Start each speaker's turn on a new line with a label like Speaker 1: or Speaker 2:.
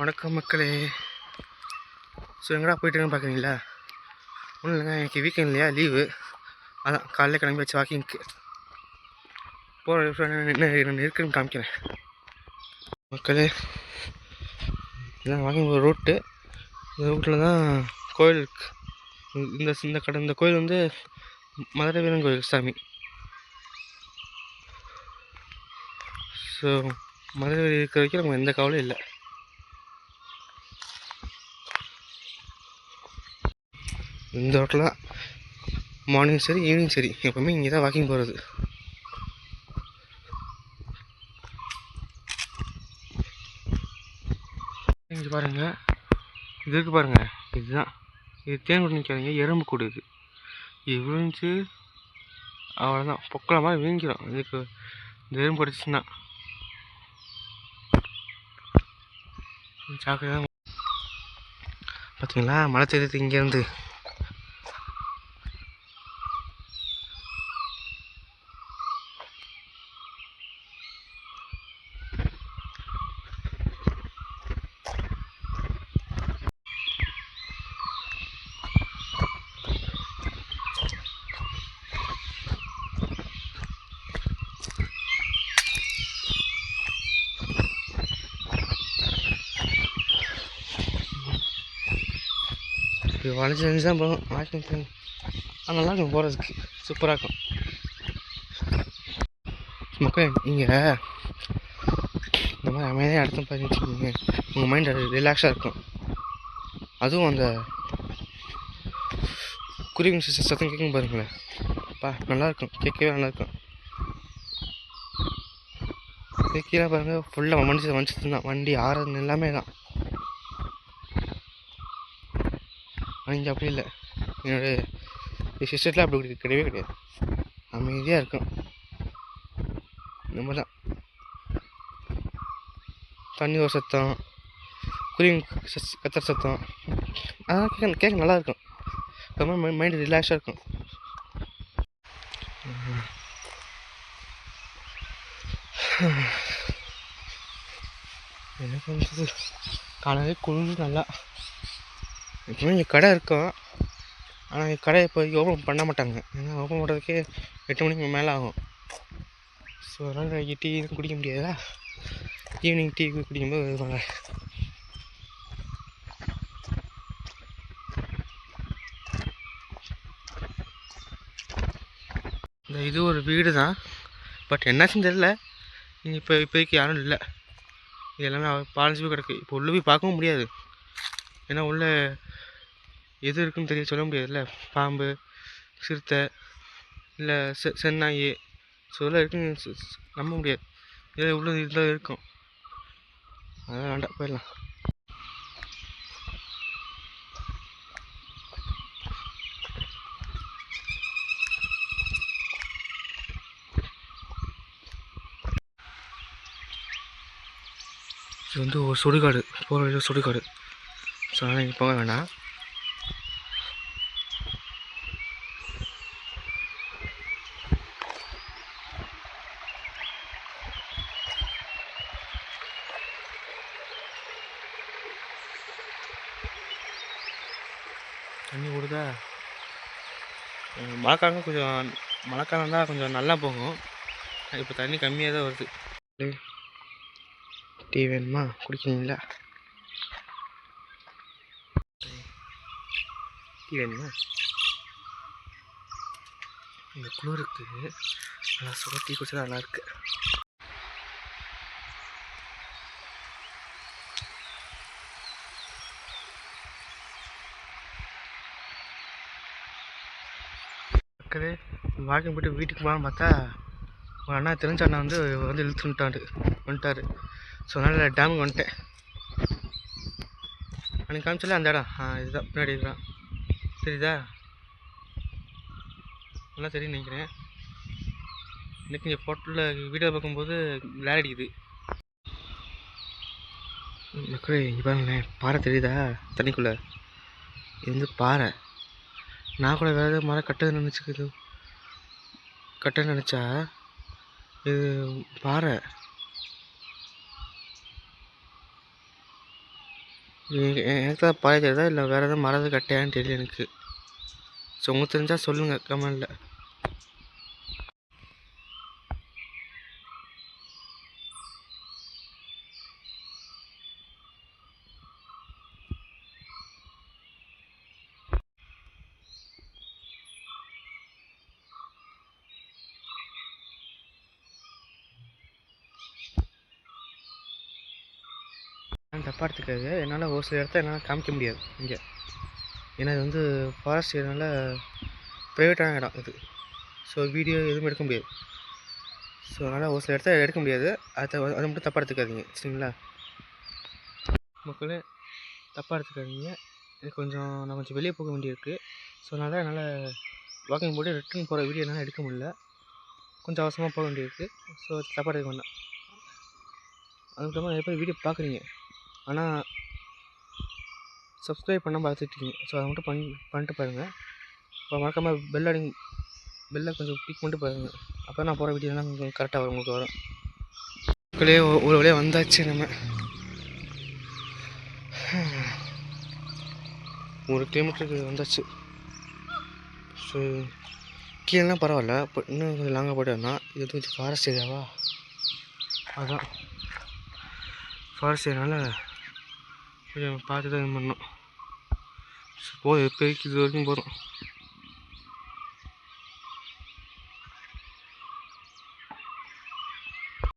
Speaker 1: வணக்கம் மக்களே. ஸோ எங்கடா போயிட்டுருன்னு பார்க்குறீங்களா? ஒன்றும் இல்லைங்க, எனக்கு வீக்கெண்ட் இல்லையா, லீவு. அதான் காலையில் கிளம்பி வச்சு வாக்கிங்க்கு போகிற என்ன இருக்குன்னு காமிக்கிறேன் மக்களே. இதான் வாக்கிங் போகிற ரூட்டு. இந்த ரூட்டில் தான் கோயில் இருக்கு. இந்த கோயில் வந்து மதுரை வீரன் கோயில் சாமி. ஸோ மதுரை இருக்கிற வரைக்கும் நமக்கு எந்த கவலையும் இல்லை. இந்த ரோட்டில் தான் மார்னிங் சரி ஈவினிங் சரி எப்போவுமே இங்கே தான் வாக்கிங் போகிறது. இங்கே பாருங்கள், இது இருக்குது பாருங்கள், இதுதான் இது தேன் நிற்காதீங்க, எறும்பு கூடு. இது விழுந்துச்சு அவ்வளோதான், பொக்கலை மாதிரி வீங்கிடும். இதுக்கு இந்த எறும்பு அடிச்சுன்னா சாக்கடை தான். பார்த்தீங்களா மழை தெரியுது இங்கேருந்து. இது வளைஞ்சி வளைஞ்சி தான் போகும் வாக்கிங். நல்லா இருக்கும் போகிறதுக்கு, சூப்பராக இருக்கும் மக்கள். நீங்கள் இந்த மாதிரி அமைதியாக இடத்த பார்த்து வச்சுக்கோங்க, உங்கள் மைண்ட் ரிலாக்ஸாக இருக்கும். அதுவும் அந்த குருவி சத்தம் கேட்கும் பாருங்களேன், நல்லாயிருக்கும், கேட்கவே நல்லாயிருக்கும். கீழே பாருங்கள், ஃபுல்லாக மனுஷன் தான், வண்டி ஆறுறது எல்லாமே தான். இங்கே அப்படி இல்லை, என்னோடய சிஸ்டத்தில் அப்படி கிடையவே கிடையாது, அமைதியாக இருக்கும். நம்ம தான் தண்ணி ஒரு சத்தம், குருவி கத்துற சத்தம், அதெல்லாம் கேட்க நல்லாயிருக்கும். ரொம்ப மைண்டு ரிலாக்ஸாக இருக்கும். என்ன பண்ணுறது, காலையிலே குளிர்ந்து நல்லா. எப்பவுமே இங்கே கடை இருக்கும், ஆனால் இங்கே கடை இப்போ ஓப்பன் பண்ண மாட்டாங்க. ஏன்னா ஓப்பன் பண்ணுறதுக்கே 8 மணிக்கு மேலே ஆகும். ஸோ அதனால் டீ குடிக்க முடியாதா, ஈவினிங் டீ குடிக்கும்போது வருவாங்க. இந்த இது ஒரு வீடு தான், பட் என்னாச்சுன்னு தெரியல. இப்போதைக்கு யாரும் இல்லை, இது எல்லாமே பாலிசி போய் கிடக்கு. இப்போ உள்ளே போய் பார்க்கவும் முடியாது, ஏன்னா உள்ள எது இருக்குன்னு தெரிய சொல்ல முடியாதுல்ல. பாம்பு, சிறுத்தை, இல்லை சென்னாயி, ஸோ இதெல்லாம் இருக்குன்னு நம்ப முடியாது. இதெல்லாம் உள்ள இருந்தால் இருக்கும், அதெல்லாம் வேண்டாம், போயிடலாம். இது வந்து ஒரு சுடுகாடு, போகிற வழியில் சுடுகாடு. ஸோ அதனால் இங்கே போக வேணாம். தண்ணி ஓடுதா. மழைக்காலம் தான் கொஞ்சம் நல்லா போகும். இப்போ தண்ணி கம்மியாக தான் வருது. டீ வேணுமா, குடிக்கிறீங்களா? டீ வேணுமா? இந்த குளிருக்கு நல்லா சுட டீ குடிச்சா நல்லாயிருக்கு. மக்களே, வாக்கிங் போய்ட்டு வீட்டுக்கு போகலான்னு பார்த்தா ஒரு அண்ணா, தெரிஞ்ச அண்ணா வந்து வந்துட்டார். ஸோ அதனால் டேமுக்கு வந்துட்டேன். அன்றைக்கி காமிச்சல அந்த இடம், இதுதான் பின்னாடி இருக்கான், தெரியுதா? நல்லா தெரியும் நினைக்கிறேன். இன்றைக்கி இங்கே ஃபோட்டோவில் வீடியோ பார்க்கும்போது கிளார் அடிக்குது. மக்களே இங்கே பாருங்களேன், பாறை தெரியுதா தண்ணிக்குள்ளே? இது வந்து பாறை. நான் கூட வேறு ஏதாவது மரம் கட்டை நினச்சா இது பாறை. எனக்கு தான் பாதை தெரியுதா இல்லை வேறு எதாவது மரது கட்டையான்னு தெரியல எனக்கு. ஸோ உங்களுக்கு தெரிஞ்சால் சொல்லுங்கள் கமெண்டில். தப்பாக எடுத்துக்காது, என்னால் ஒரு சில இடத்த என்னால் காமிக்க முடியாது இங்கே. ஏன்னா இது வந்து ஃபாரஸ்ட் ஏரியானால ப்ரைவேட்டான இடம் இது. ஸோ வீடியோ எதுவும் எடுக்க முடியாது. ஸோ அதனால் ஒரு சில இடத்த எடுக்க முடியாது. அதை மட்டும் தப்பாக எடுத்துக்காதீங்க சரிங்களா மக்களே. தப்பாக எடுத்துக்காதீங்க. எனக்கு நான் கொஞ்சம் வெளியே போக வேண்டியிருக்கு. ஸோ அதனால் என்னால் வாக்கிங் போட்டு ரிட்டர்ன் போகிற வீடியோ என்னால் எடுக்க முடியல. கொஞ்சம் அவசரமாக போக வேண்டியிருக்கு. ஸோ தப்பாக எடுக்க வேண்டாம். அதுக்கு அப்புறமா நிறைய பேர் வீடியோ பார்க்குறீங்க, ஆனால் சப்ஸ்கிரைப் பண்ணால் பார்த்துட்ருக்கீங்க. ஸோ அதை மட்டும் பண்ணிட்டு பாருங்கள். இப்போ மறக்காமல் பெல்லை கொஞ்சம் கிளிக் பண்ணிட்டு பாருங்கள். அப்போ நான் போகிற வீடியோலாம் கொஞ்சம் கரெக்டாக வரும், உங்களுக்கு வரும். மக்களே ஒரு வழியாக வந்தாச்சு. நம்ம 1 கிலோமீட்டருக்கு வந்தாச்சு. ஸோ கீழேலாம் பரவாயில்ல, இப்போ இன்னும் கொஞ்சம் லாங்காக போய்ட்டு வந்தோம். இது கொஞ்சம் ஃபாரஸ்ட் ஏரியாவா, அதான் ஃபாரஸ்ட் ஏரியானால கொஞ்சம் பார்த்து தான் இது பண்ணோம். ஸோ இப்போதைக்கு இது வரைக்கும் போகிறோம்.